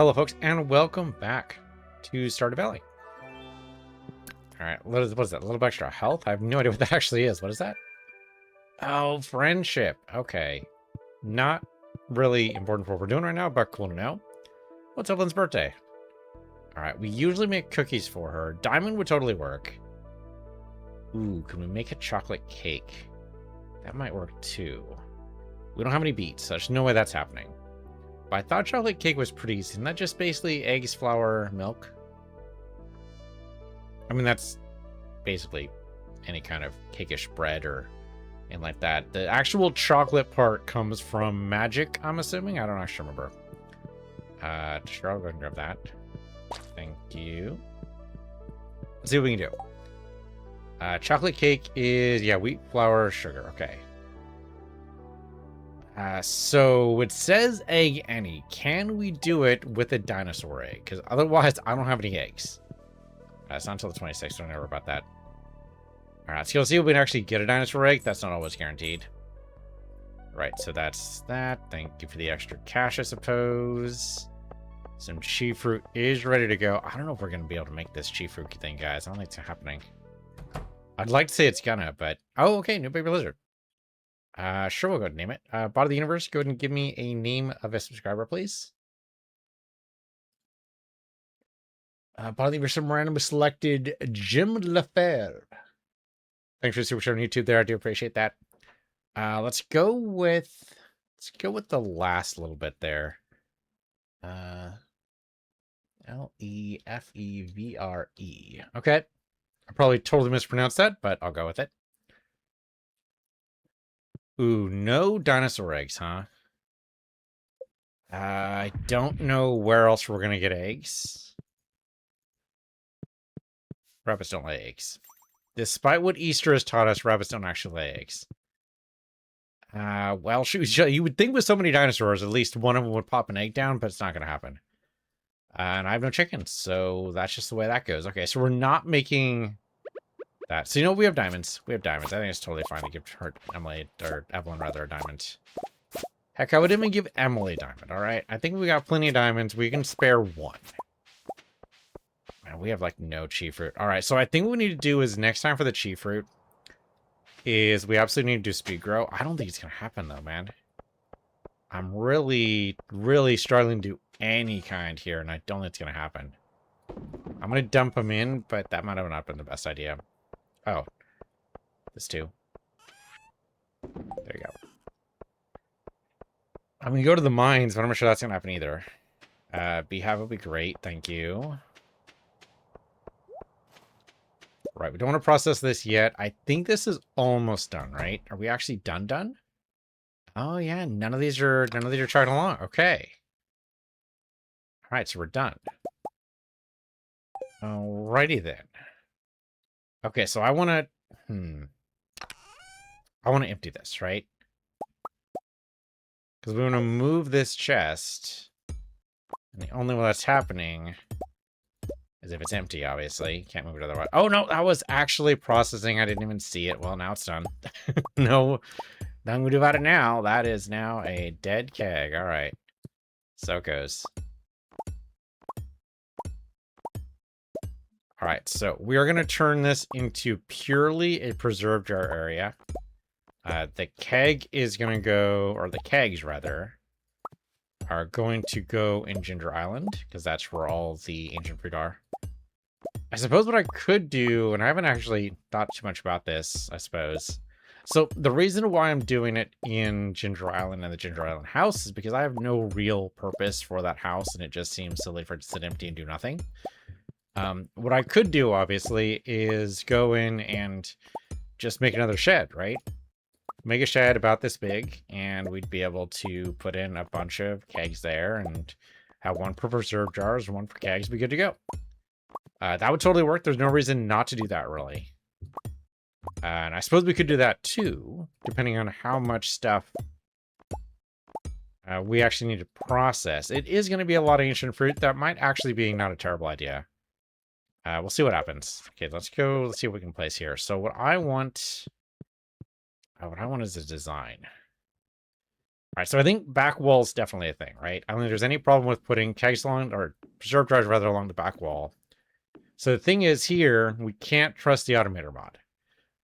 Hello, folks, and welcome back to Stardew Valley. All right, what is that? A little bit extra health? I have no idea what that actually is. What is that? Oh, friendship. Okay. Not really important for what we're doing right now, but cool to know. What's Evelyn's birthday? All right, we usually make cookies for her. Diamond would totally work. Ooh, can we make a chocolate cake? That might work too. We don't have any beets, so there's no way that's happening. But I thought chocolate cake was pretty easy. Isn't that just basically eggs, flour, milk? I mean, that's basically any kind of cakeish bread or anything like that. The actual chocolate part comes from magic, I'm assuming. I don't actually remember. Sure, I'll go ahead and grab that. Thank you. Let's see what we can do. Chocolate cake is, yeah, wheat, flour, sugar. Okay. So it says egg any. Can we do it with a dinosaur egg? Because otherwise, I don't have any eggs. It's not until the 26th, so don't worry about that. All right, so let's see if we can actually get a dinosaur egg. That's not always guaranteed. Right, so that's that. Thank you for the extra cash, I suppose. Some chi fruit is ready to go. I don't know if we're going to be able to make this chi fruit thing, guys. I don't think it's happening. I'd like to say it's gonna, but... Oh, okay, new baby lizard. Sure, we'll go ahead and name it. Bot of the universe, go ahead and give me a name of a subscriber, please. Bot of the universe, some randomly selected Jim LaFere. Thanks for the super chat on YouTube there. I do appreciate that. Let's go with the last little bit there. Lefevre. Okay. I probably totally mispronounced that, but I'll go with it. Ooh, no dinosaur eggs, huh? I don't know where else we're gonna get eggs. Rabbits don't lay eggs. Despite what Easter has taught us, rabbits don't actually lay eggs. Well, shoot, you would think with so many dinosaurs, at least one of them would pop an egg down, but it's not going to happen. And I have no chickens, so that's just the way that goes. Okay, so we're not making that. So, you know, we have diamonds. We have diamonds. I think it's totally fine to give her, Evelyn, rather, a diamond. Heck, I would even give Emily a diamond, all right? I think we got plenty of diamonds. We can spare one. Man, we have, like, no chi fruit. All right, so I think what we need to do is next time for the chi fruit is we absolutely need to do speed grow. I don't think it's going to happen, though, man. I'm really, really struggling to do any kind here, and I don't think it's going to happen. I'm going to dump them in, but that might have not been the best idea. Oh. This too. There you go. I'm going to go to the mines, but I'm not sure that's going to happen either. Beehive would be great. Thank you. Right, we don't want to process this yet. I think this is almost done, right? Are we actually done? Oh yeah, none of these are chugging along. Okay. All right, so we're done. Alrighty then. Okay, so I want to empty this, right? Because we want to move this chest. And the only way that's happening is if it's empty, obviously. Can't move it otherwise. Oh, no, that was actually processing. I didn't even see it. Well, now it's done. No, nothing we do about it now. That is now a dead keg. All right. So it goes. All right, so we are going to turn this into purely a preserve jar area. The keg is going to go, or the kegs, rather, are going to go in Ginger Island, because that's where all the ancient fruit are. I suppose what I could do, and I haven't actually thought too much about this, I suppose. So the reason why I'm doing it in Ginger Island and the Ginger Island house is because I have no real purpose for that house, and it just seems silly for it to sit empty and do nothing. What I could do, obviously, is go in and just make another shed, right? Make a shed about this big, and we'd be able to put in a bunch of kegs there and have one for preserve jars and one for kegs. Be good to go. That would totally work. There's no reason not to do that, really. And I suppose we could do that, too, depending on how much stuff we actually need to process. It is going to be a lot of ancient fruit. That might actually be not a terrible idea. We'll see what happens. Okay, let's go. Let's see what we can place here. So what I want is a design. All right, so I think back wall is definitely a thing, right? I don't think there's any problem with putting kegs along, or preserve jars rather, along the back wall. So the thing is here, we can't trust the automator mod,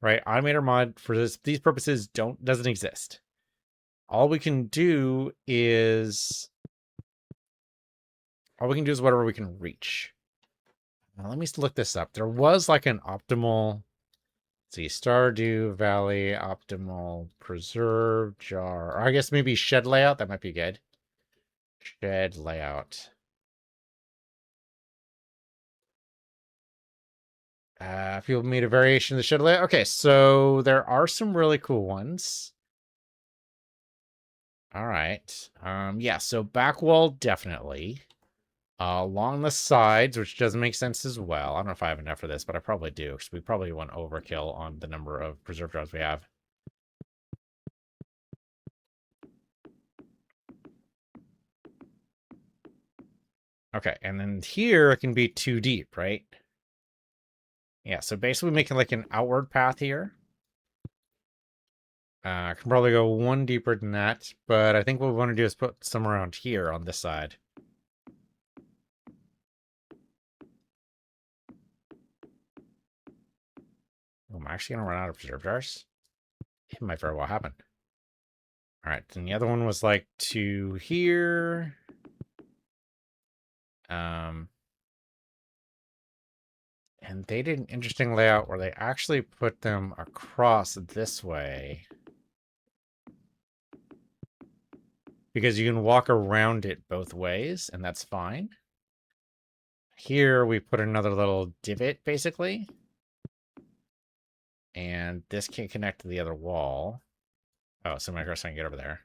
right? Automator mod for these purposes doesn't exist. All we can do is whatever we can reach. Now, let me look this up. There was like an optimal, let's see, Stardew Valley optimal preserve jar. Or I guess maybe shed layout. That might be good. Shed layout. People made a variation of the shed layout. Okay, so there are some really cool ones. All right. Yeah, so back wall, definitely. Along the sides, which doesn't make sense as well. I don't know if I have enough for this, but I probably do, because we probably want overkill on the number of preserve jars we have. Okay, and then here it can be too deep, right? Yeah, so basically making like an outward path here. I can probably go one deeper than that, but I think what we want to do is put some around here on this side. Oh, am I actually going to run out of preserve jars? It might very well happen. All right, then the other one was like to here. And they did an interesting layout where they actually put them across this way. Because you can walk around it both ways, and that's fine. Here we put another little divot, basically. And this can connect to the other wall. Oh, so my girl's trying to get over there.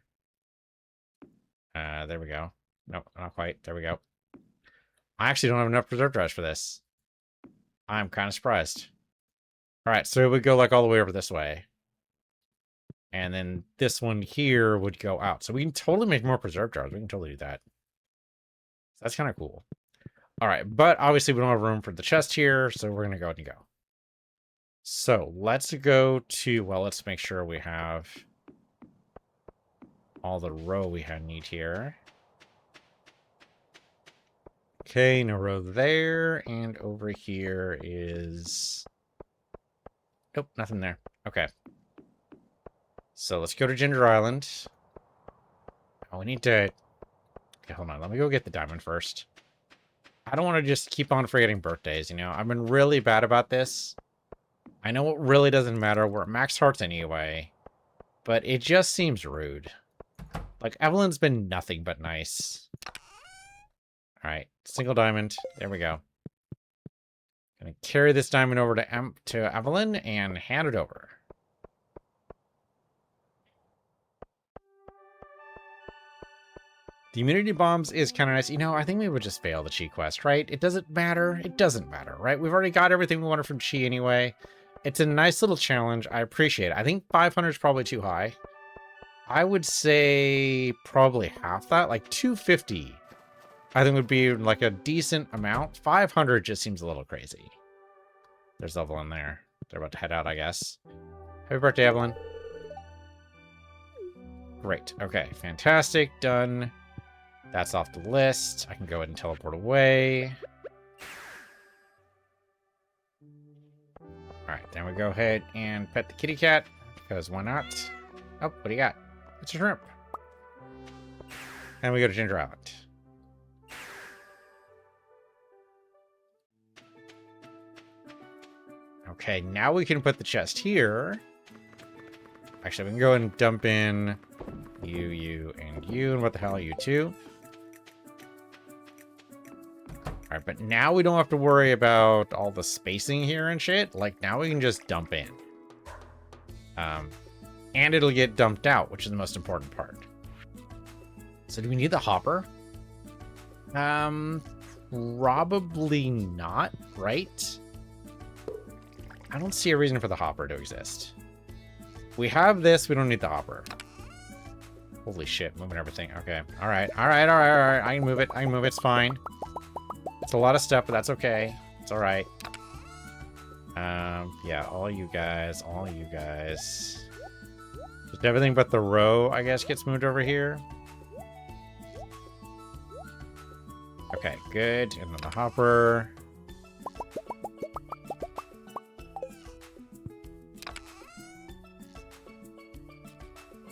There we go. Nope, not quite. There we go. I actually don't have enough preserve jars for this. I'm kind of surprised. All right, so it would go like all the way over this way. And then this one here would go out. So we can totally make more preserve jars. We can totally do that. So that's kind of cool. All right, but obviously we don't have room for the chest here, so we're going to go ahead and go. So let's go to, well, let's make sure we have all the row we need here. Okay, no row there, and over here is... Nope, nothing there. Okay. So let's go to Ginger Island. Oh, we need to... Okay, hold on. Let me go get the diamond first. I don't want to just keep on forgetting birthdays, you know? I've been really bad about this. I know it really doesn't matter. We're at max hearts anyway. But it just seems rude. Like, Evelyn's been nothing but nice. Alright, single diamond. There we go. Gonna carry this diamond over to Evelyn and hand it over. The immunity bombs is kind of nice. You know, I think we would just fail the Chi quest, right? It doesn't matter. It doesn't matter, right? We've already got everything we wanted from Chi anyway. It's a nice little challenge. I appreciate it. I think 500 is probably too high. I would say probably half that, like 250. I think would be like a decent amount. 500 just seems a little crazy. There's Evelyn there. They're about to head out, I guess. Happy birthday, Evelyn. Great. Okay, fantastic. Done. That's off the list. I can go ahead and teleport away. Alright, then we go ahead and pet the kitty cat, because why not? Oh, what do you got? It's a shrimp. And we go to Ginger Island. Okay, now we can put the chest here. Actually, we can go and dump in you, and you, and what the hell are you two? Alright, but now we don't have to worry about all the spacing here and shit. Like, now we can just dump in. And it'll get dumped out, which is the most important part. So do we need the hopper? Probably not, right? I don't see a reason for the hopper to exist. We have this, we don't need the hopper. Holy shit, moving everything. Okay. Alright. I can move it. It's fine. It's a lot of stuff, but that's okay. It's alright. Yeah, all you guys. Everything but the row, I guess, gets moved over here. Okay, good. And then the hopper.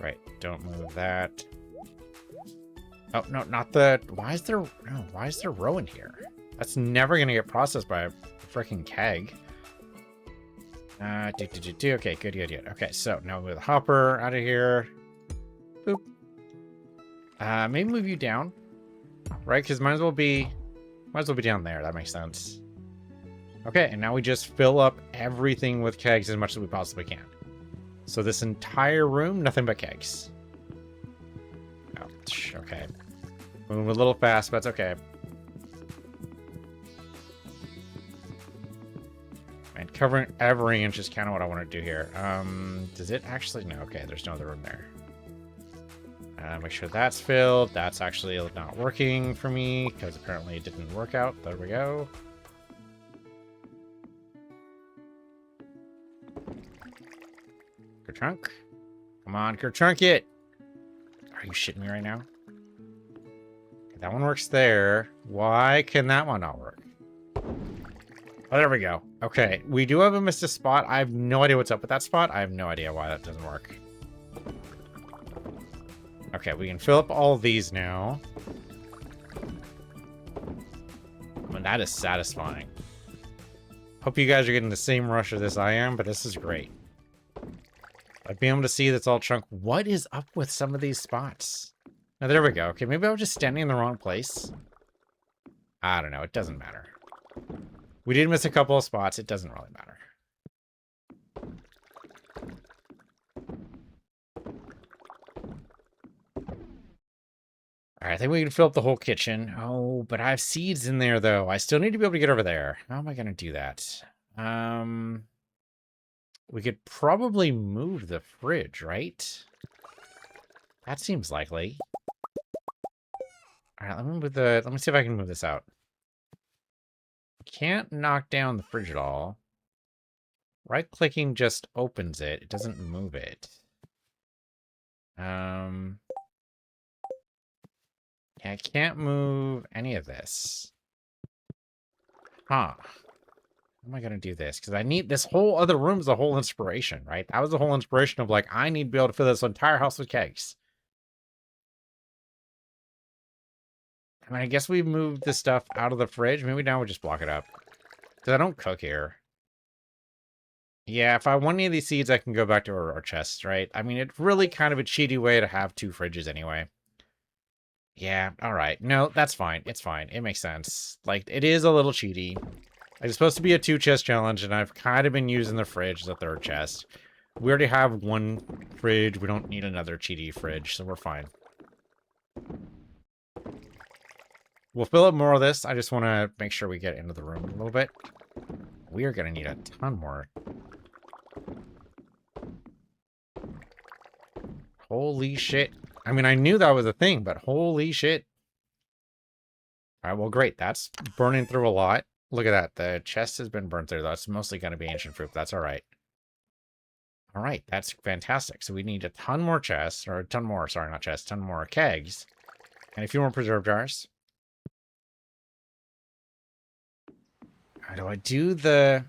Right, don't move that. Oh, no, not the... Why is there row in here? That's never going to get processed by a freaking keg. Okay, good. Okay, so now move the hopper out of here. Boop. Maybe move you down. Right, because might as well be down there. That makes sense. Okay, and now we just fill up everything with kegs as much as we possibly can. So this entire room, nothing but kegs. Ouch, okay. Moving a little fast, but it's okay. And covering every inch is kind of what I want to do here. Does it actually? No, okay, there's no other room there. Make sure that's filled. That's actually not working for me, because apparently it didn't work out. There we go. Kerchunk. Come on, Kerchunk it! Are you shitting me right now? Okay, that one works there. Why can that one not work? Oh, there we go. Okay, we do have a missed spot. I have no idea what's up with that spot. I have no idea why that doesn't work. Okay, we can fill up all of these now. I mean, that is satisfying. Hope you guys are getting the same rush of this I am, but this is great. I'd be able to see that's all chunk. What is up with some of these spots? Now, there we go. Okay, maybe I was just standing in the wrong place. I don't know. It doesn't matter. We did miss a couple of spots. It doesn't really matter. All right, I think we can fill up the whole kitchen. Oh, but I have seeds in there, though. I still need to be able to get over there. How am I going to do that? We could probably move the fridge, right? That seems likely. All right, let me see if I can move this out. Can't knock down the fridge at all. Right-clicking just opens it. It doesn't move it. Yeah, I can't move any of this. Huh. How am I going to do this? Because I need... This whole other room is the whole inspiration, right? That was the whole inspiration of, like, I need to be able to fill this entire house with kegs. I mean, I guess we moved this stuff out of the fridge. Maybe now we just block it up. Because I don't cook here. Yeah, if I want any of these seeds, I can go back to our chests, right? I mean, it's really kind of a cheaty way to have two fridges anyway. Yeah, all right. No, that's fine. It's fine. It makes sense. Like, it is a little cheaty. It's supposed to be a 2-chest challenge, and I've kind of been using the fridge as a third chest. We already have one fridge. We don't need another cheaty fridge, so we're fine. We'll fill up more of this. I just want to make sure we get into the room a little bit. We are going to need a ton more. Holy shit. I mean, I knew that was a thing, but holy shit. All right, well, great. That's burning through a lot. Look at that. The chest has been burned through. That's mostly going to be ancient fruit. That's all right. All right, that's fantastic. So we need a ton more chests, or a ton more, sorry, not chests, ton more kegs, and a few more preserve jars. Do I do the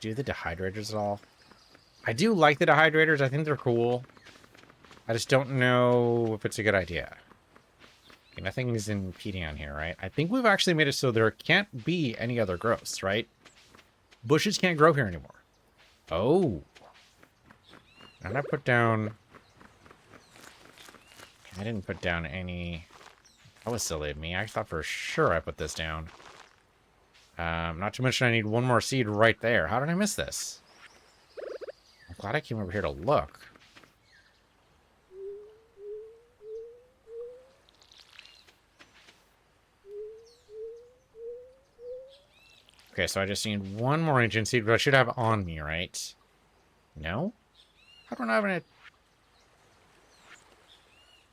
dehydrators at all? I do like the dehydrators. I think they're cool. I just don't know if it's a good idea. Okay, nothing is impeding on here, right? I think we've actually made it so there can't be any other growths, right? Bushes can't grow here anymore. Oh. And I put down... I didn't put down any... That was silly of me. I thought for sure I put this down. Not to mention I need one more seed right there. How did I miss this? I'm glad I came over here to look. Okay, so I just need one more ancient seed, but I should have on me, right? No? I don't have any...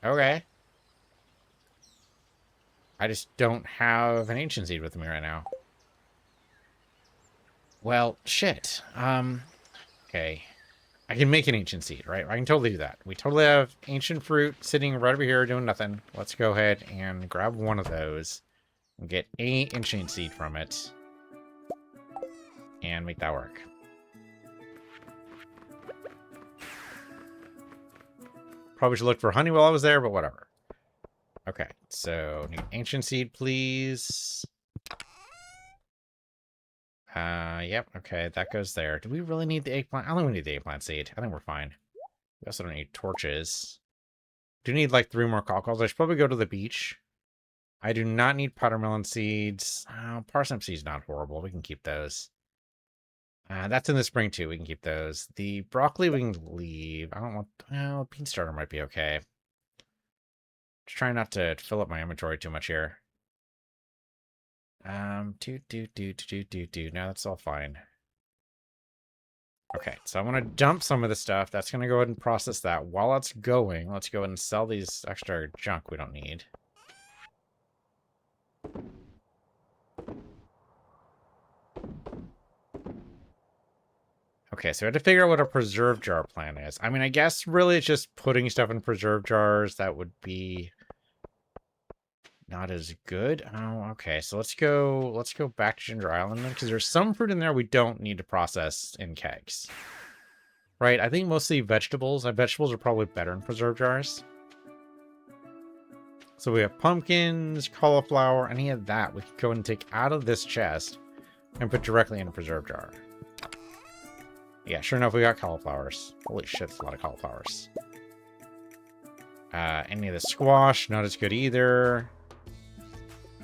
Okay. I just don't have an ancient seed with me right now. Well, shit. Okay. I can make an ancient seed, right? I can totally do that. We totally have ancient fruit sitting right over here doing nothing. Let's go ahead and grab one of those and get an ancient seed from it and make that work. Probably should look for honey while I was there, but whatever. Okay, so need ancient seed, please. Yep, okay, that goes there. Do we really need the eggplant? I don't think we need the eggplant seed. I think we're fine. We also don't need torches. Do need like 3 more cockles. I should probably go to the beach. I do not need powdermelon seeds. Parsnip seeds not horrible. We can keep those. That's in the spring too. We can keep those. The broccoli we can leave. I don't want. Well, bean starter might be okay. Just trying not to fill up my inventory too much here. No, that's all fine. Okay, so I'm gonna dump some of the stuff. That's gonna go ahead and process that. While it's going, let's go ahead and sell these extra junk we don't need. Okay, so I had to figure out what a preserve jar plan is. I mean, I guess really it's just putting stuff in preserve jars. That would be not as good. Oh, okay. So let's go back to Ginger Island then, because there's some fruit in there we don't need to process in kegs. Right? I think mostly vegetables. Vegetables are probably better in preserve jars. So we have pumpkins, cauliflower, any of that we can go and take out of this chest and put directly in a preserve jar. Yeah, sure enough, we got cauliflowers. Holy shit, that's a lot of cauliflowers. Any of the squash, not as good either.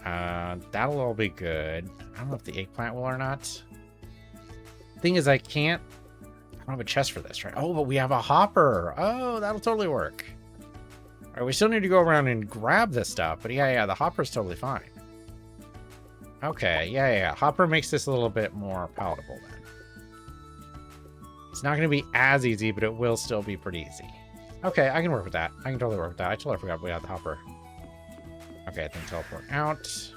That'll all be good. I don't know if the eggplant will or not. Thing is, I don't have a chest for this, right? Oh, but we have a hopper. Oh, that'll totally work. All right, we still need to go around and grab this stuff, but yeah, the hopper's totally fine. Okay, yeah. Hopper makes this a little bit more palatable then. It's not going to be as easy, but it will still be pretty easy. Okay, I can work with that. I can totally work with that. I totally forgot we had the hopper. Okay, then teleport out.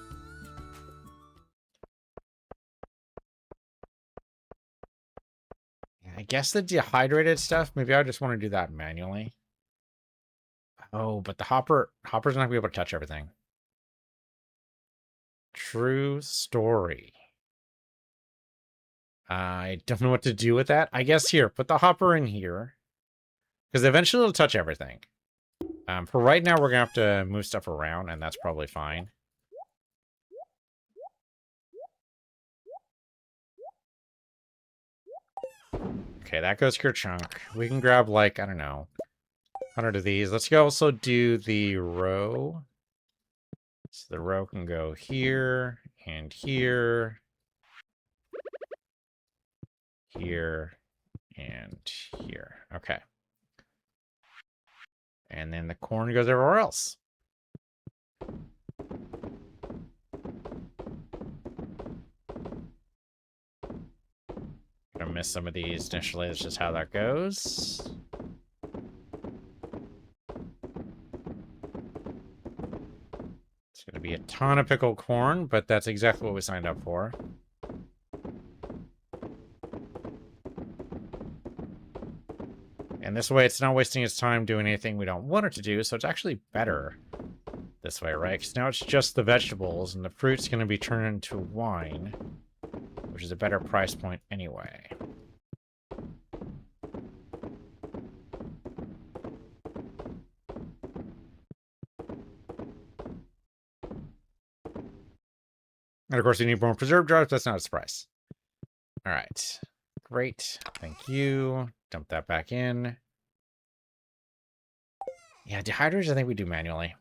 Yeah, I guess the dehydrated stuff, maybe I just want to do that manually. Oh, but the hopper's not going to be able to touch everything. True story. I don't know what to do with that. I guess here, put the hopper in here. Because eventually it'll touch everything. For right now, we're going to have to move stuff around, and that's probably fine. Okay, that goes to your chunk. We can grab, like, I don't know, 100 of these. Let's go also do the row. So the row can go here, and here, here, and here. Okay. And then the corn goes everywhere else. Gonna miss some of these initially. That's just how that goes. It's gonna be a ton of pickled corn, but that's exactly what we signed up for. And this way, it's not wasting its time doing anything we don't want it to do, so it's actually better this way, right? Because now it's just the vegetables, and the fruit's going to be turned into wine, which is a better price point anyway. And of course, you need more preserve jars, but that's not a surprise. All right. Great. Thank you. Dump that back in. Yeah, dehydrators, I think we do manually.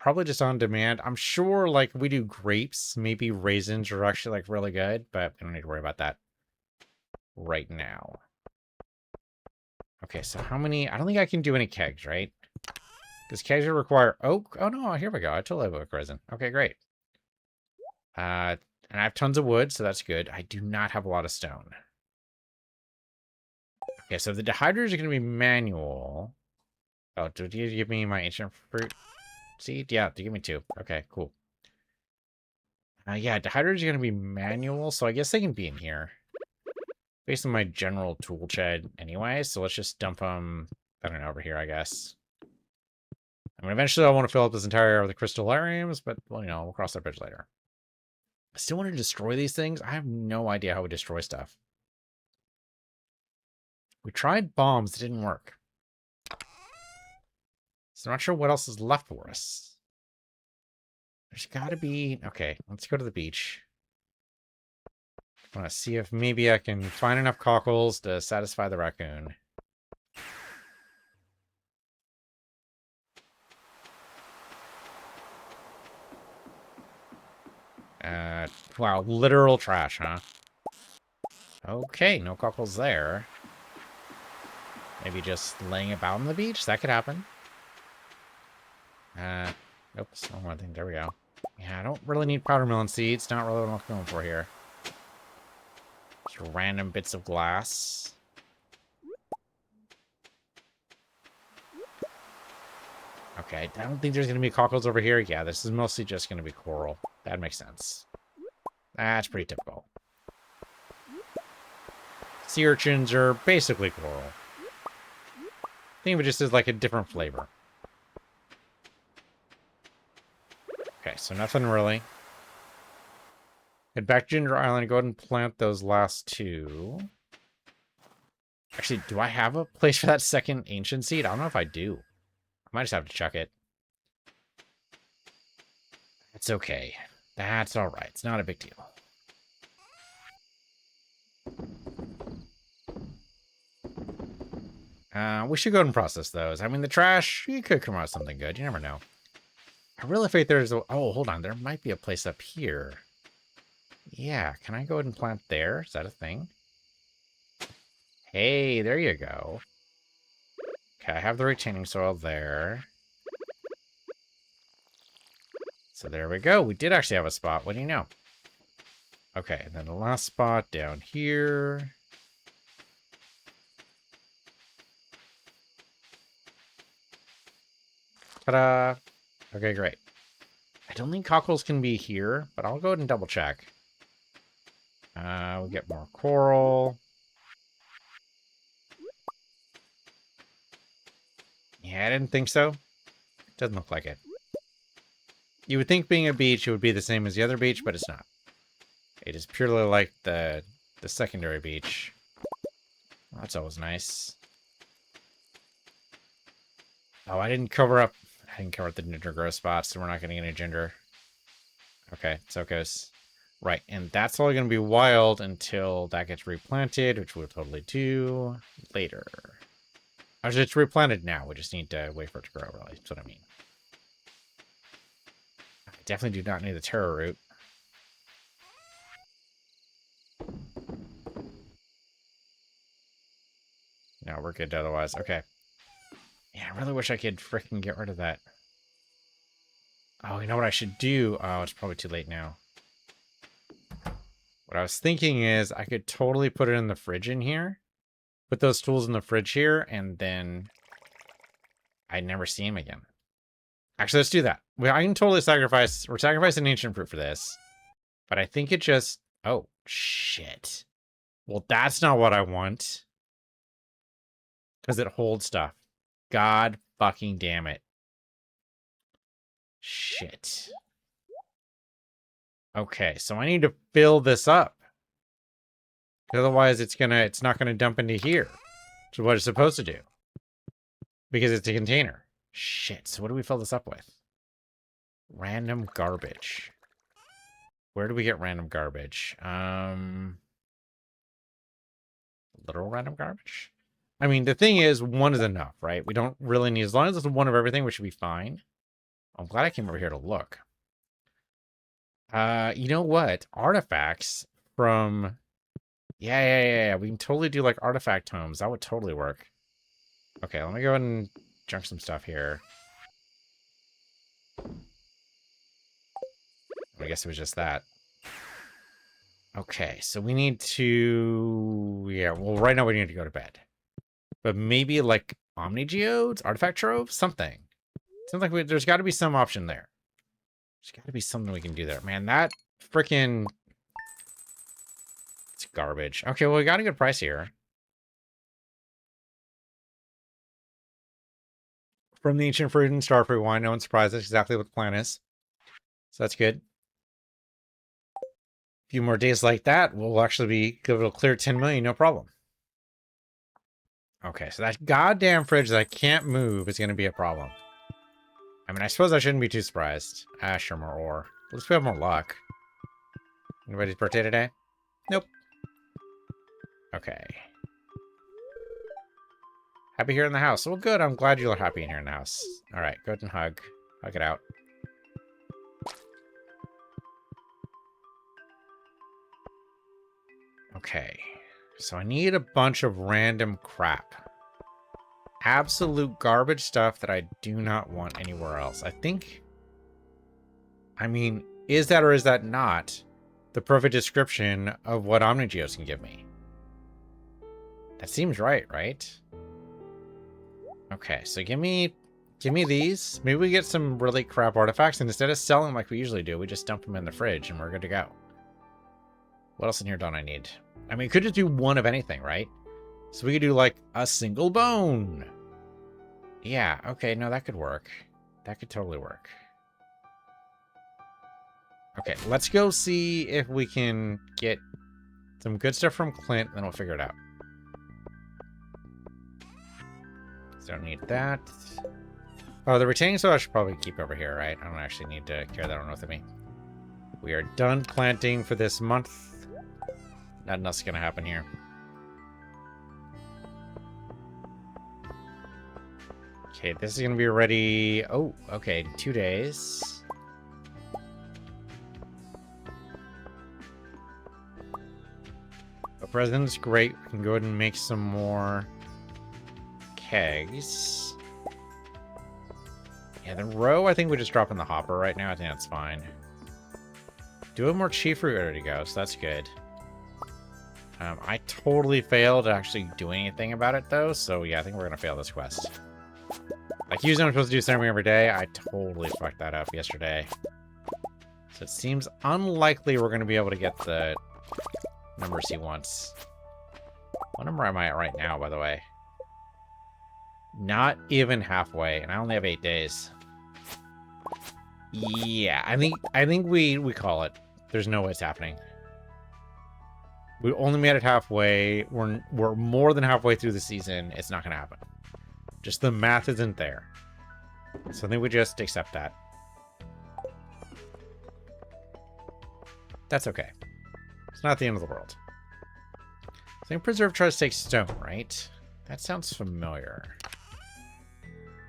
Probably just on demand. I'm sure, like, we do grapes. Maybe raisins are actually, like, really good, but we don't need to worry about that right now. Okay, so how many? I don't think I can do any kegs, right? Because kegs would require oak. Oh, no, here we go. I totally have oak resin. Okay, great. And I have tons of wood, so that's good. I do not have a lot of stone. Okay, so the dehydrators are going to be manual. Oh, did you give me my ancient fruit seed? Yeah, you give me 2. Okay, cool. Yeah, dehydrators are going to be manual, so I guess they can be in here. based on my general tool shed anyway, so let's just dump them, I don't know, over here, I guess. I mean, eventually I want to fill up this entire area with the crystallariums, but, well, you know, we'll cross that bridge later. I still want to destroy these things. I have no idea how we destroy stuff. We tried bombs. It didn't work. So I'm not sure what else is left for us. There's got to be... Okay, let's go to the beach. I want to see if maybe I can find enough cockles to satisfy the raccoon. Wow, literal trash, huh? Okay, no cockles there. Maybe just laying about on the beach? That could happen. Oops, wrong one thing. There we go. Yeah, I don't really need powder melon seeds. Not really what I'm going for here. Just random bits of glass. Okay, I don't think there's going to be cockles over here. Yeah, this is mostly just going to be coral. That makes sense. That's pretty typical. Sea urchins are basically coral. Think of it just as like a different flavor. Okay, so nothing really. Head back to Ginger Island. Go ahead and plant those last two. Actually, do I have a place for that second ancient seed? I don't know if I do. I might just have to chuck it. It's okay. That's all right. It's not a big deal. We should go ahead and process those. I mean, the trash, you could come out with something good. You never know. I really think there's a... Oh, hold on. There might be a place up here. Yeah, can I go ahead and plant there? Is that a thing? Hey, there you go. Okay, I have the retaining soil there. So there we go. We did actually have a spot. What do you know? Okay, and then the last spot down here. Ta-da! Okay, great. I don't think cockles can be here, but I'll go ahead and double check. We'll get more coral. Yeah, I didn't think so. Doesn't look like it. You would think being a beach, it would be the same as the other beach, but it's not. It is purely like the secondary beach. Well, that's always nice. Oh, I didn't cover up the ginger grow spots, so we're not getting any ginger. Okay, so it goes. Right, and that's all going to be wild until that gets replanted, which we'll totally do later. Actually, it's replanted now. We just need to wait for it to grow, really. That's what I mean. I definitely do not need the taro root. No, we're good otherwise. Okay. Yeah, I really wish I could freaking get rid of that. Oh, you know what I should do? Oh, it's probably too late now. What I was thinking is I could totally put it in the fridge in here. Put those tools in the fridge here, and then I'd never see him again. Actually, let's do that. Well, I can totally sacrifice... We're sacrificing ancient fruit for this. But I think it just... Oh, shit. Well, that's not what I want. Because it holds stuff. God fucking damn it. Shit. Okay, so I need to fill this up. Otherwise, it's not gonna dump into here. Which is what it's supposed to do. Because it's a container. Shit, so what do we fill this up with? Random garbage. Where do we get random garbage? Literal random garbage? I mean, the thing is, one is enough, right? We don't really need... As long as it's one of everything, we should be fine. I'm glad I came over here to look. You know what? Artifacts from... Yeah. We can totally do, like, artifact homes. That would totally work. Okay, let me go ahead and junk some stuff here. I guess it was just that. Okay, so we need to... Yeah, well, right now we need to go to bed. But maybe, like, Omni Geodes? Artifact Trove? Something. Seems like there's got to be some option there. There's got to be something we can do there. Man, that freaking... It's garbage. Okay, well, we got a good price here. From the ancient fruit and starfruit wine, no one's surprised. That's exactly what the plan is. So that's good. A few more days like that, we'll actually be able to clear 10 million, no problem. Okay, so that goddamn fridge that I can't move is going to be a problem. I mean, I suppose I shouldn't be too surprised. Sure, more ore. At least we have more luck. Anybody's birthday today? Nope. Okay. Happy here in the house. Well, good. I'm glad you're happy in here in the house. All right, go ahead and hug. Hug it out. Okay. So I need a bunch of random crap. Absolute garbage stuff that I do not want anywhere else. I think... I mean, is that or is that not the perfect description of what OmniGeos can give me? That seems right, right? Okay, so give me these. Maybe we get some really crap artifacts, and instead of selling them like we usually do, we just dump them in the fridge and we're good to go. What else in here don't I need? I mean, we could just do one of anything, right? So we could do like a single bone. Yeah, okay, no, that could work. That could totally work. Okay, let's go see if we can get some good stuff from Clint, then we'll figure it out. Don't need that. Oh, the retaining soil I should probably keep over here, right? I don't actually need to carry that on with me. We are done planting for this month. Nothing else is going to happen here. Okay, this is going to be ready... Oh, okay, 2 days. The president's great. We can go ahead and make some more kegs. Yeah, the row I think we just drop in the hopper right now. I think that's fine. Do have more chief fruit ready to go, so that's good. I totally failed at actually doing anything about it, though, so yeah, I think we're going to fail this quest. Like, usually I'm supposed to do ceremony every day. I totally fucked that up yesterday. So it seems unlikely we're going to be able to get the numbers he wants. What number am I at right now, by the way? Not even halfway, and I only have 8 days. Yeah, I think we call it. There's no way it's happening. We only made it halfway. We're more than halfway through the season. It's not going to happen. Just the math isn't there. So I think we just accept that. That's okay. It's not the end of the world. I think preserve tries to take stone, right? That sounds familiar.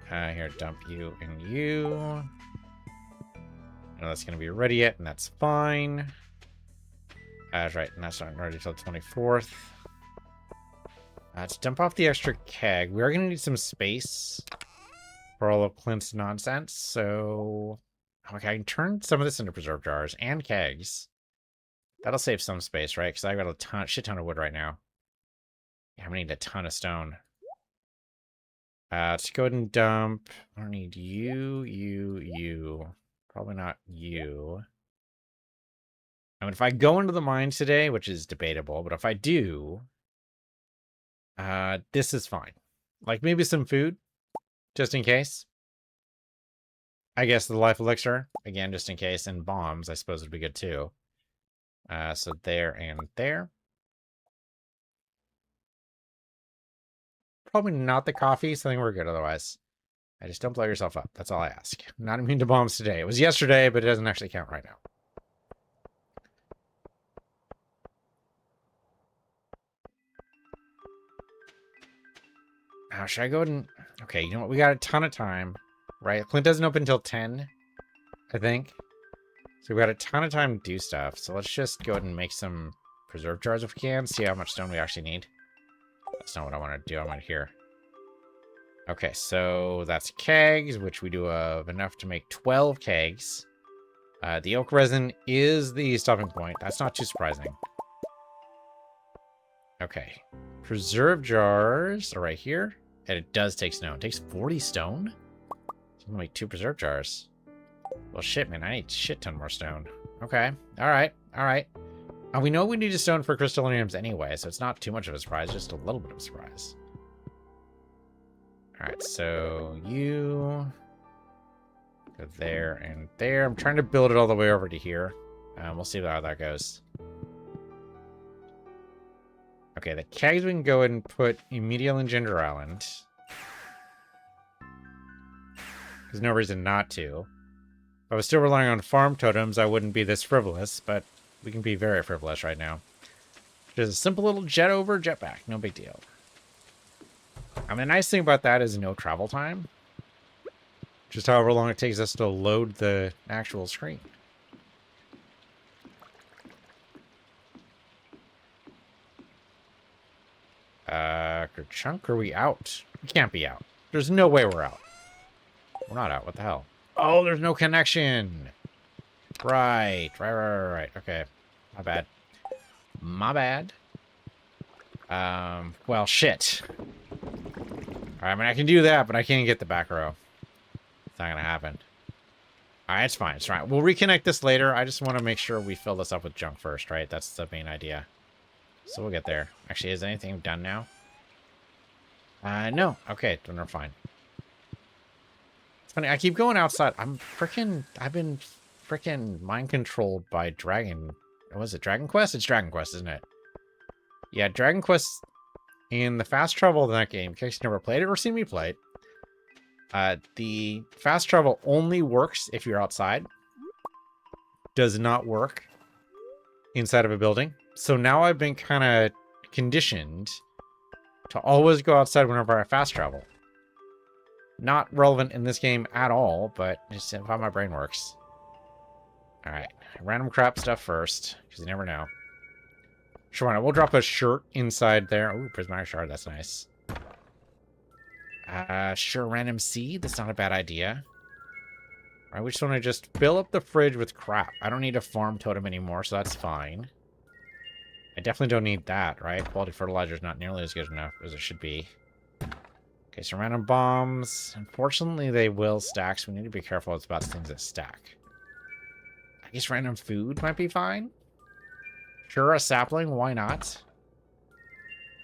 Here, dump you and you. No, that's going to be ready yet, and that's fine. That's right, and that's not ready until the 24th. Let's dump off the extra keg. We are going to need some space for all of Clint's nonsense, so... Okay, I can turn some of this into preserve jars and kegs. That'll save some space, right? Because I've got a shit ton of wood right now. Yeah, I'm going to need a ton of stone. Let's go ahead and dump. I don't need you. Probably not you. I mean, if I go into the mines today, which is debatable, but if I do, this is fine. Like, maybe some food, just in case. I guess the life elixir, again, just in case, and bombs, I suppose, would be good, too. So there and there. Probably not the coffee, so I think we're good otherwise. I just don't blow yourself up. That's all I ask. I'm not immune to bombs today. It was yesterday, but it doesn't actually count right now. Now, should I go ahead and... Okay, you know what? We got a ton of time, right? Clint doesn't open until 10, I think. So we got a ton of time to do stuff. So let's just go ahead and make some preserve jars if we can. See how much stone we actually need. That's not what I want to do. I want to hear. Okay, so that's kegs, which we do have enough to make 12 kegs. The oak resin is the stopping point. That's not too surprising. Okay. Preserve jars are right here. And it does take stone. It takes 40 stone? So I'm gonna make 2 preserve jars. Well, shit, man. I need a shit ton more stone. Okay. Alright. Alright. And we know we need a stone for crystalliniums anyway, so it's not too much of a surprise, just a little bit of a surprise. Alright, so you go there and there. I'm trying to build it all the way over to here. We'll see how that goes. Okay, the kegs we can go ahead and put immediately in Ginger Island. There's no reason not to. If I was still relying on farm totems, I wouldn't be this frivolous, but we can be very frivolous right now. Just a simple little jet over, jet back. No big deal. I mean, the nice thing about that is no travel time. Just however long it takes us to load the actual screen. Chunk, are we out? We can't be out. There's no way we're out. We're not out. What the hell? Oh, there's no connection. Right. Okay. My bad. My bad. Well, shit. Alright, I mean, I can do that, but I can't get the back row. It's not gonna happen. Alright, it's fine. It's fine. We'll reconnect this later. I just want to make sure we fill this up with junk first, right? That's the main idea. So we'll get there. Actually, is anything done now? No. Okay, then we're fine. It's funny, I keep going outside. I've been freaking mind controlled by Dragon. Was it Dragon Quest? It's Dragon Quest, isn't it? Yeah, Dragon Quest in the fast travel in that game, in case you never played it or seen me play it, the fast travel only works if you're outside. Does not work inside of a building. So now I've been kind of conditioned to always go outside whenever I fast travel. Not relevant in this game at all, but just how my brain works. Alright, random crap stuff first, because you never know. Sure, why not? We'll drop a shirt inside there. Ooh, prismatic shard, that's nice. Sure, random seed, that's not a bad idea. Alright, we just want to just fill up the fridge with crap. I don't need a farm totem anymore, so that's fine. I definitely don't need that, right? Quality fertilizer is not nearly as good enough as it should be. Okay, so random bombs. Unfortunately, they will stack, so we need to be careful about things that stack. I guess random food might be fine. Sure, a sapling, why not?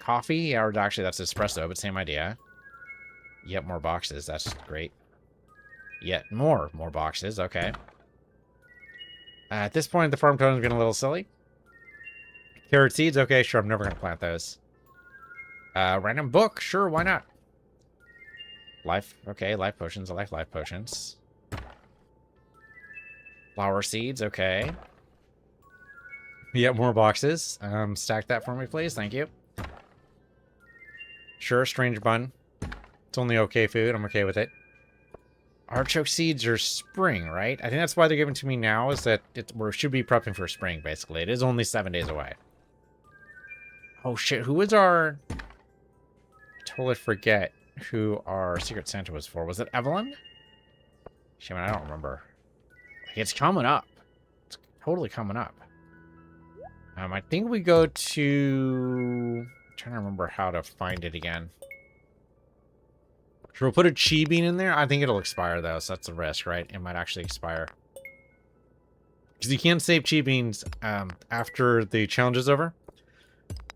Coffee, or actually that's espresso, but same idea. Yet more boxes, that's great. Yet more boxes, okay. At this point, the farm totem's getting a little silly. Carrot seeds, okay, sure, I'm never going to plant those. Random book, sure, why not? Life, okay, life potions, I like life potions. Flower seeds, okay. Yet more boxes. Stack that for me, please, thank you. Sure, strange bun. It's only okay food, I'm okay with it. Artichoke seeds are spring, right? I think that's why they're given to me now, is that we should be prepping for spring, basically. It is only 7 days away. Oh shit, who was our... I totally forget who our Secret Santa was for. Was it Evelyn? Shit, man, I don't remember. It's coming up. It's totally coming up. I think we go to... I'm trying to remember how to find it again. Should we put a chi bean in there? I think it'll expire, though, so that's a risk, right? It might actually expire. Because you can't save chi beans after the challenge is over.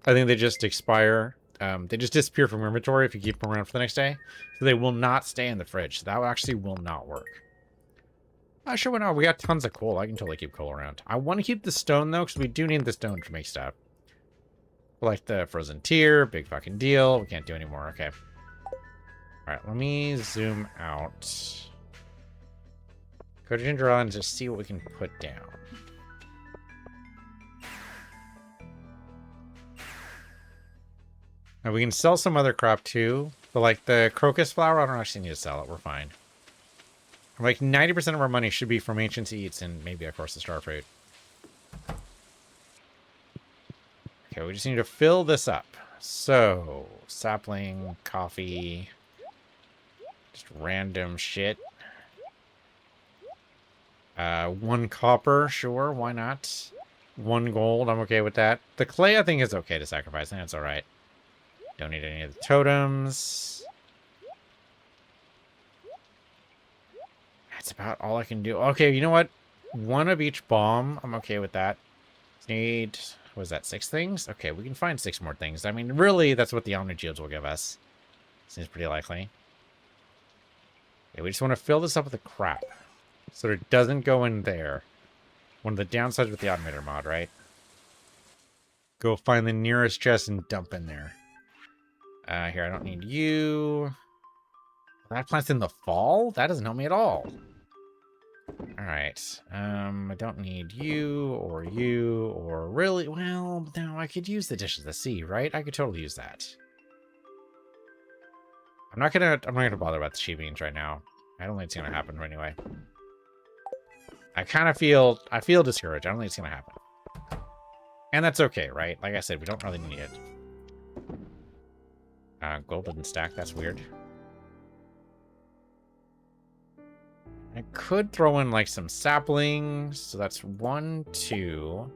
I think they just expire. They just disappear from your inventory if you keep them around for the next day. So they will not stay in the fridge. So that actually will not work. Sure, why not? We got tons of coal. I can totally keep coal around. I want to keep the stone, though, because we do need the stone to make stuff. Like the frozen tear. Big fucking deal. We can't do any more. Okay. Alright, let me zoom out. Go to Ginger Island and just see what we can put down. Now, we can sell some other crop, too. But, like, the crocus flower, I don't actually need to sell it. We're fine. Like, 90% of our money should be from ancient seeds and maybe, of course, the star fruit. Okay, we just need to fill this up. So, sapling, coffee, just random shit. 1 copper, sure, why not? 1 gold, I'm okay with that. The clay, I think, is okay to sacrifice. I think that's alright. Don't need any of the totems. That's about all I can do. Okay, you know what? 1 of each bomb. I'm okay with that. Need what is that, 6 things? Okay, we can find 6 more things. I mean, really, that's what the Omni Geodes will give us. Seems pretty likely. Okay, we just want to fill this up with the crap, so it doesn't go in there. One of the downsides with the Automator mod, right? Go find the nearest chest and dump in there. Here, I don't need you. That plant's in the fall? That doesn't help me at all. Alright. I don't need you, or really... Well, no, I could use the Dish of the Sea, right? I could totally use that. I'm not gonna bother about the Chi Beans right now. I don't think it's gonna happen anyway. I feel discouraged. I don't think it's gonna happen. And that's okay, right? Like I said, we don't really need it. Gold didn't stack. That's weird. I could throw in, like, some saplings. So that's 1, 2.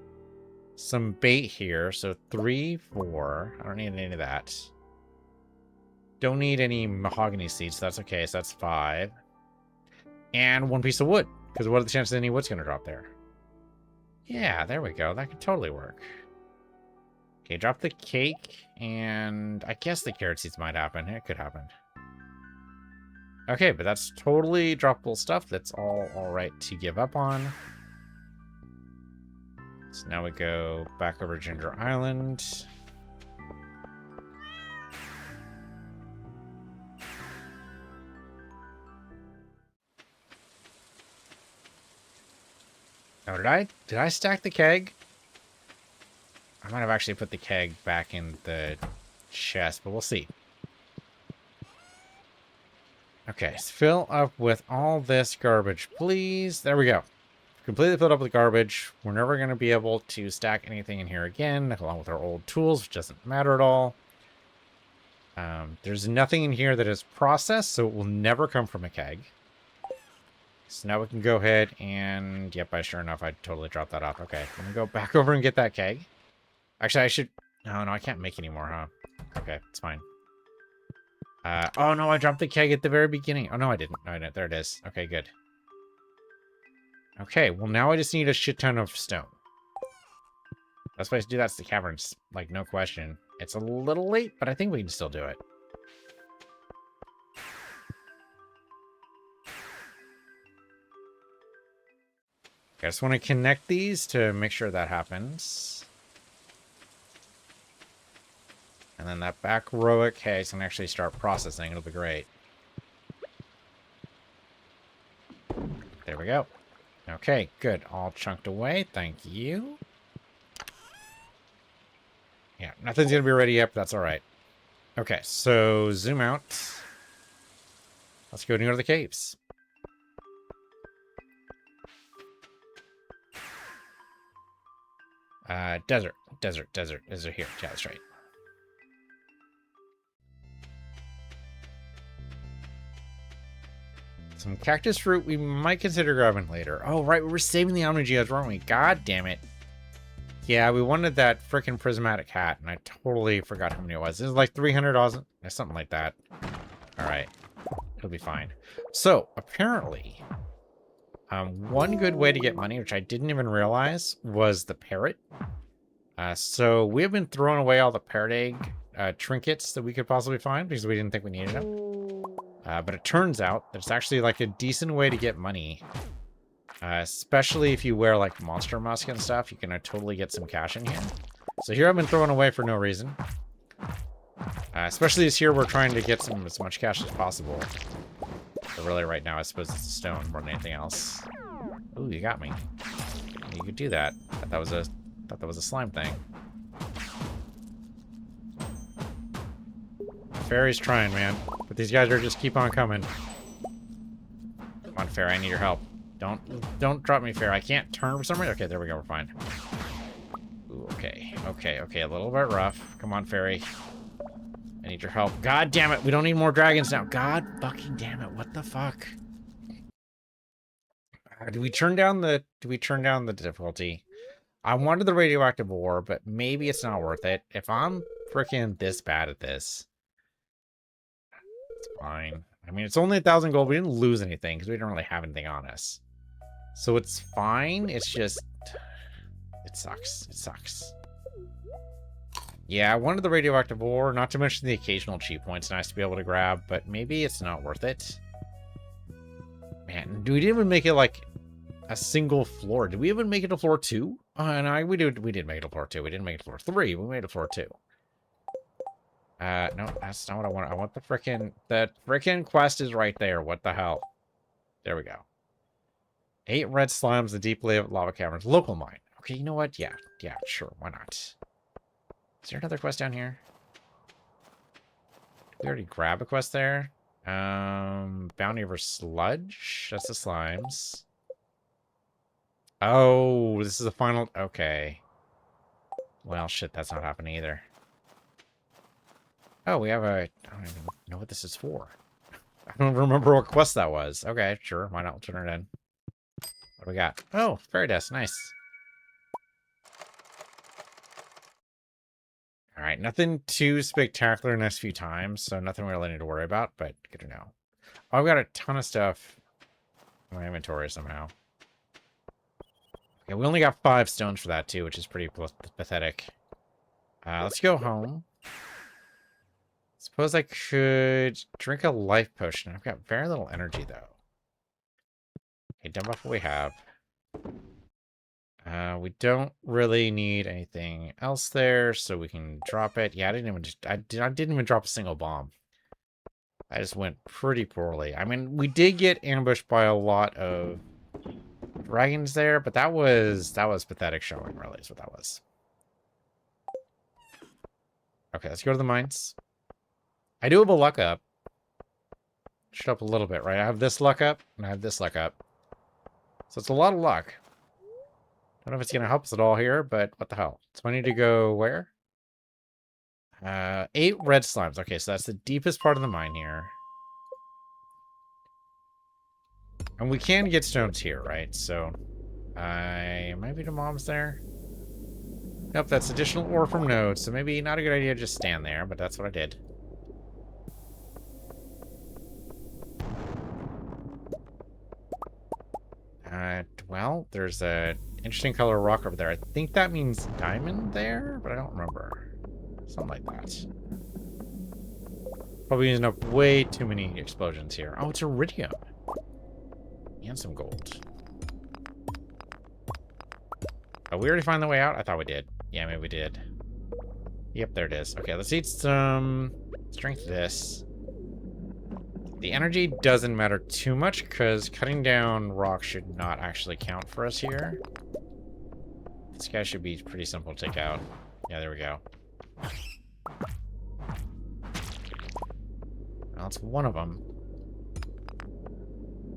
Some bait here. So 3, 4. I don't need any of that. Don't need any mahogany seeds. So that's okay. So that's 5. And 1 piece of wood. Because what are the chances any wood's going to drop there? Yeah, there we go. That could totally work. Okay, drop the cake. And I guess the carrot seeds might happen. It could happen. Okay, but that's totally droppable stuff. That's all right to give up on. So now we go back over Ginger Island. Oh, did I stack the keg? I might have actually put the keg back in the chest, but we'll see. Okay, so fill up with all this garbage, please. There we go. Completely filled up with garbage. We're never going to be able to stack anything in here again, along with our old tools, which doesn't matter at all. There's nothing in here that is processed, so it will never come from a keg. So now we can go ahead and... Yep, sure enough, I totally dropped that off. Okay, let me go back over and get that keg. Actually, I should... No, I can't make any more, huh? Okay, it's fine. Oh, no, I dropped the keg at the very beginning. Oh, no, I didn't. No, I didn't. There it is. Okay, good. Okay, well, now I just need a shit ton of stone. Best place to do that's the caverns. Like, no question. It's a little late, but I think we can still do it. I just want to connect these to make sure that happens. And then that back row of kegs can actually start processing. It'll be great. There we go. Okay, good. All chunked away. Thank you. Yeah, nothing's going to be ready yet, but that's all right. Okay, so zoom out. Let's go near the caves. Desert here. Yeah, that's right. Some cactus fruit we might consider grabbing later. Oh, right, we were saving the Omni Geodes, weren't we? God damn it. Yeah, we wanted that freaking prismatic hat, and I totally forgot how many it was. It was like 300 or something like that. All right, it'll be fine. So, apparently, one good way to get money, which I didn't even realize, was the parrot. So we have been throwing away all the parrot egg trinkets that we could possibly find because we didn't think we needed them. But it turns out that it's actually like a decent way to get money. Especially if you wear like monster musk and stuff, you can totally get some cash in here. So here I've been throwing away for no reason. Especially this year we're trying to get as much cash as possible. But really right now I suppose it's a stone more than anything else. Ooh, you got me. You could do that. I thought that was a slime thing. Fairy's trying, man. But these guys are just keep on coming. Come on, Fairy, I need your help. Don't drop me, Fairy. I can't turn for some reason. Okay, there we go, we're fine. Ooh, okay, a little bit rough. Come on, Fairy. I need your help. God damn it, we don't need more dragons now. God fucking damn it, what the fuck? Do we turn down the difficulty? I wanted the radioactive ore, but maybe it's not worth it. If I'm freaking this bad at this, it's fine. I mean, it's only 1,000 gold. We didn't lose anything because we didn't really have anything on us. So it's fine. It's just... It sucks. It sucks. Yeah, I wanted the radioactive ore, not to mention the occasional cheap points nice to be able to grab, but maybe it's not worth it. Man, we didn't even make it like a single floor. Did we even make it to floor 2? Oh, no, we did make it to floor 2. We didn't make it to floor 3. We made it to floor 2. No, that's not what I want. I want the frickin' quest is right there. What the hell? There we go. 8 red slimes, the deep lava caverns, local mine. Okay, you know what? Yeah, sure. Why not? Is there another quest down here? Did we already grab a quest there? Bounty over sludge. That's the slimes. Oh, this is the final. Okay. Well, shit, that's not happening either. Oh, we have a. I don't even know what this is for. I don't remember what quest that was. Okay, sure. Why not? We'll turn it in. What do we got? Oh, fairy dust. Nice. All right, nothing too spectacular next few times, so nothing we really need to worry about, but good to know. Oh, I've got a ton of stuff in my inventory somehow. Okay, we only got 5 stones for that, too, which is pretty pathetic. Let's go home. Suppose I could drink a life potion. I've got very little energy, though. Okay, dump off what we have. We don't really need anything else there, so we can drop it. Yeah, I didn't even drop a single bomb. I just went pretty poorly. I mean, we did get ambushed by a lot of dragons there, but that was pathetic showing, really, is what that was. Okay, let's go to the mines. I do have a lookup. Shut up a little bit, right? I have this lookup, and I have this lookup. So it's a lot of luck. Don't know if it's going to help us at all here, but what the hell? So I need to go where? 8 red slimes. Okay, so that's the deepest part of the mine here. And we can get stones here, right? So maybe the mom's there. Nope, that's additional ore from nodes, so maybe not a good idea to just stand there, but that's what I did. Well, there's a interesting color rock over there. I think that means diamond there, but I don't remember. Something like that. Probably using up way too many explosions here. Oh, it's iridium. And some gold. Oh, we already find the way out? I thought we did. Yeah, maybe we did. Yep, there it is. Okay, let's eat some... Let's drink this. The energy doesn't matter too much, because cutting down rock should not actually count for us here. This guy should be pretty simple to take out. Yeah, there we go. Well, it's one of them.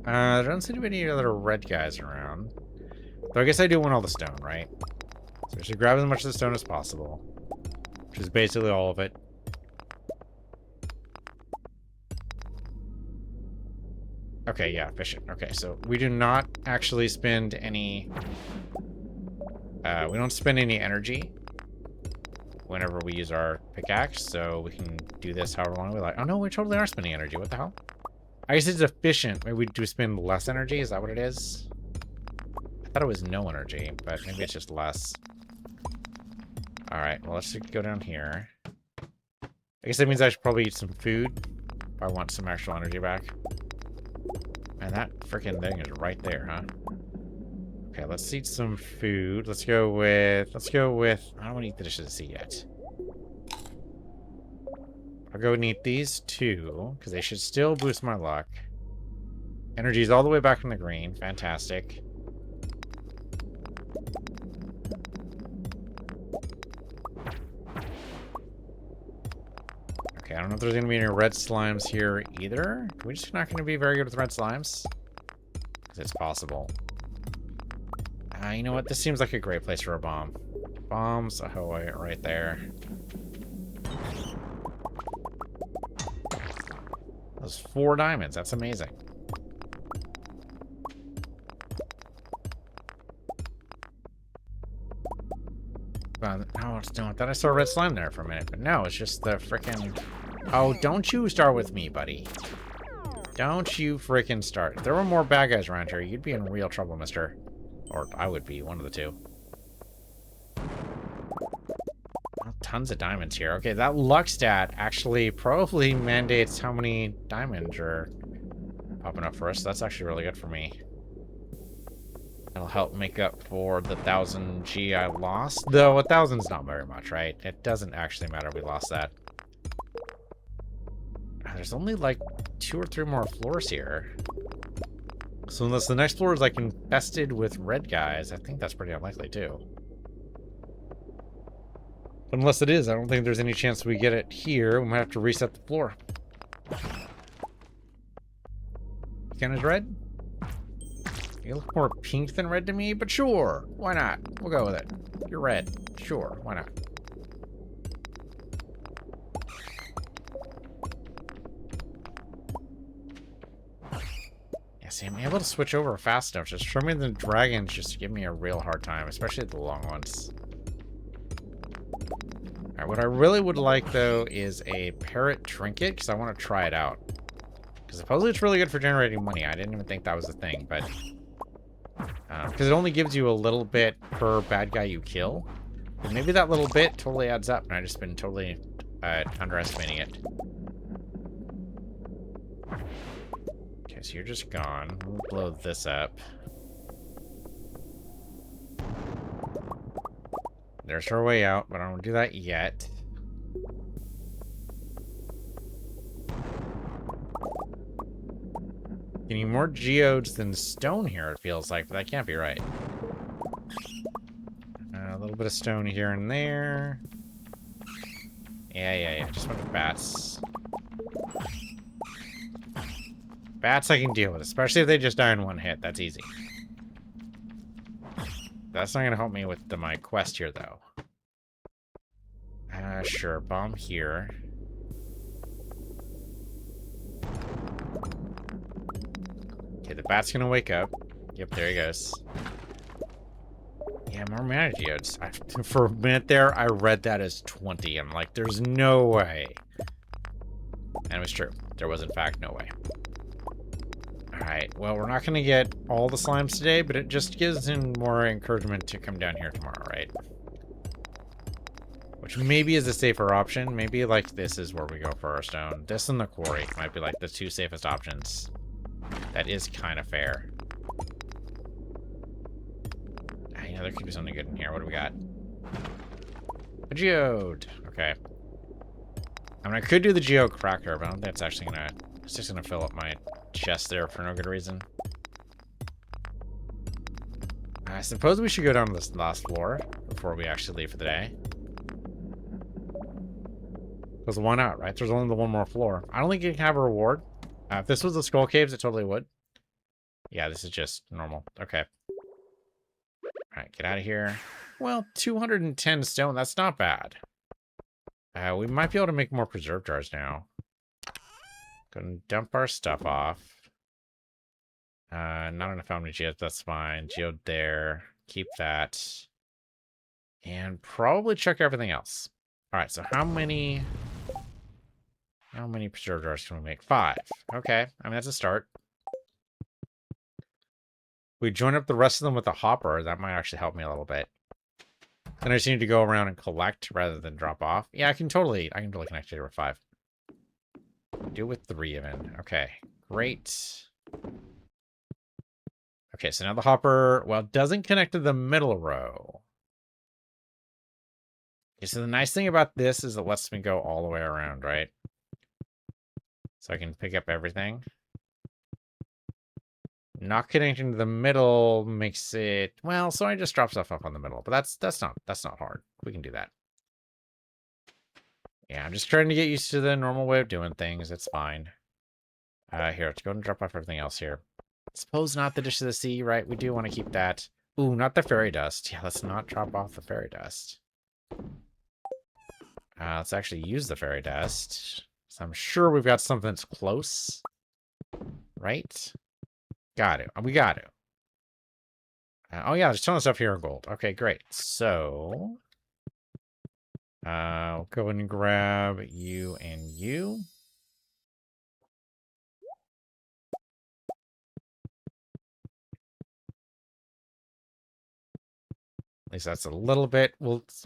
There don't seem to be any other red guys around. Though I guess I do want all the stone, right? So we should grab as much of the stone as possible. Which is basically all of it. Okay, yeah, efficient. Okay, so we do not actually spend any... we don't spend any energy whenever we use our pickaxe, so we can do this however long we like. Oh, no, we totally are spending energy. What the hell? I guess it's efficient. Maybe we do spend less energy. Is that what it is? I thought it was no energy, but maybe it's just less. All right, well, let's go down here. I guess that means I should probably eat some food if I want some actual energy back. Man, that freaking thing is right there, huh? Okay, let's eat some food. Let's go with... I don't want to eat the dishes yet. I'll go and eat these two, because they should still boost my luck. Energy's all the way back in the green. Fantastic. Okay, I don't know if there's going to be any red slimes here either. We're just not going to be very good with red slimes. Because it's possible. You know what? This seems like a great place for a bomb. Bombs ahoy right there. Those 4 diamonds. That's amazing. No, I thought I saw a red slime there for a minute, but no, it's just the frickin'... Oh, don't you start with me, buddy. Don't you frickin' start. If there were more bad guys around here, you'd be in real trouble, mister. Or I would be, one of the two. Well, tons of diamonds here. Okay, that luck stat actually probably mandates how many diamonds are popping up for us. That's actually really good for me. It'll help make up for the 1,000 G I lost. Though 1,000's not very much, right? It doesn't actually matter if we lost that. There's only like 2 or 3 more floors here. So unless the next floor is like infested with red guys, I think that's pretty unlikely too. Unless it is, I don't think there's any chance we get it here. We might have to reset the floor. Again, is red? You look more pink than red to me, but sure, why not? We'll go with it. You're red. Sure, why not? Yeah, see, I'm able to switch over fast enough. Just trimming the dragons just give me a real hard time, especially the long ones. Alright, what I really would like, though, is a parrot trinket, because I want to try it out. Because supposedly it's really good for generating money. I didn't even think that was a thing, but... because it only gives you a little bit per bad guy you kill. But maybe that little bit totally adds up, and I've just been totally underestimating it. Okay, so you're just gone. We'll blow this up. There's her way out, but I don't do that yet. Getting more geodes than stone here, it feels like, but that can't be right. A little bit of stone here and there. Yeah. Just want the bats. Bats I can deal with, especially if they just die in one hit. That's easy. That's not going to help me with my quest here, though. Sure. Bomb here. Okay, the bat's going to wake up. Yep, there he goes. Yeah, more mana geodes. For a minute there, I read that as 20. I'm like, there's no way. And it was true. There was, in fact, no way. Alright, well, we're not going to get all the slimes today, but it just gives him more encouragement to come down here tomorrow, right? Which maybe is a safer option. Maybe, like, this is where we go for our stone. This and the quarry might be, like, the 2 safest options. That is kind of fair. Yeah, there could be something good in here. What do we got? A geode. Okay. I mean, I could do the geode cracker, but I don't think it's actually gonna... It's just gonna fill up my chest there for no good reason. I suppose we should go down to this last floor before we actually leave for the day. Because why not, right? There's only the one more floor. I don't think you can have a reward. If this was the skull caves, it totally would. Yeah, this is just normal. Okay. Alright, get out of here. Well, 210 stone, that's not bad. We might be able to make more preserve jars now. Go and dump our stuff off. Not enough how many geodes, that's fine. Geode there. Keep that. And probably check everything else. Alright, so how many preserve jars can we make? 5. Okay, I mean, that's a start. We join up the rest of them with a hopper. That might actually help me a little bit. Then I just need to go around and collect rather than drop off. Yeah, I can totally connect it with 5. Do it with 3 even. Okay, great. Okay, so now the hopper, well, doesn't connect to the middle row. Okay, so the nice thing about this is it lets me go all the way around, right? So I can pick up everything. Not connecting to the middle makes it, well, so I just drop stuff up on the middle, but that's not hard. We can do that. Yeah, I'm just trying to get used to the normal way of doing things. It's fine. Here, let's go and drop off everything else here. Suppose not the dish of the sea, right? We do want to keep that. Ooh, not the fairy dust. Yeah, let's not drop off the fairy dust. Let's actually use the fairy dust. So I'm sure we've got something that's close. Right? Got it. We got it. Oh yeah, there's a ton of stuff here in gold. Okay, great. So... we'll go and grab you and you. At least that's a little bit.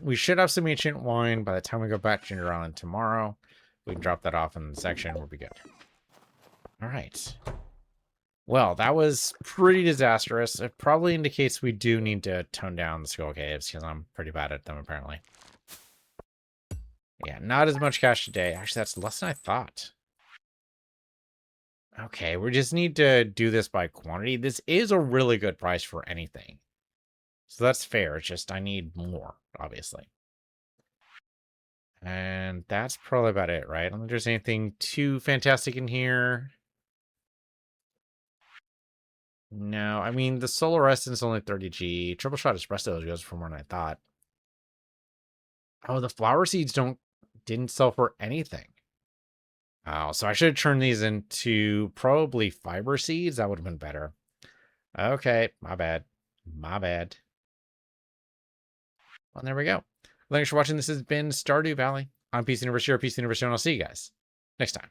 We should have some ancient wine by the time we go back to Ginger Island tomorrow. We can drop that off in the section. We'll be good. All right. Well, that was pretty disastrous. It probably indicates we do need to tone down the skull caves because I'm pretty bad at them, apparently. Yeah, not as much cash today. Actually, that's less than I thought. Okay, we just need to do this by quantity. This is a really good price for anything. So that's fair. It's just I need more, obviously. And that's probably about it, right? I don't think there's anything too fantastic in here. No, I mean, the Solar Essence is only 30G. Triple Shot Espresso goes for more than I thought. Oh, the flower seeds didn't sell for anything. Oh, so I should have turned these into probably fiber seeds. That would have been better. Okay, my bad. My bad. Well, there we go. Thanks for watching. This has been Stardew Valley. I'm Peace University, or Peace University, and I'll see you guys next time.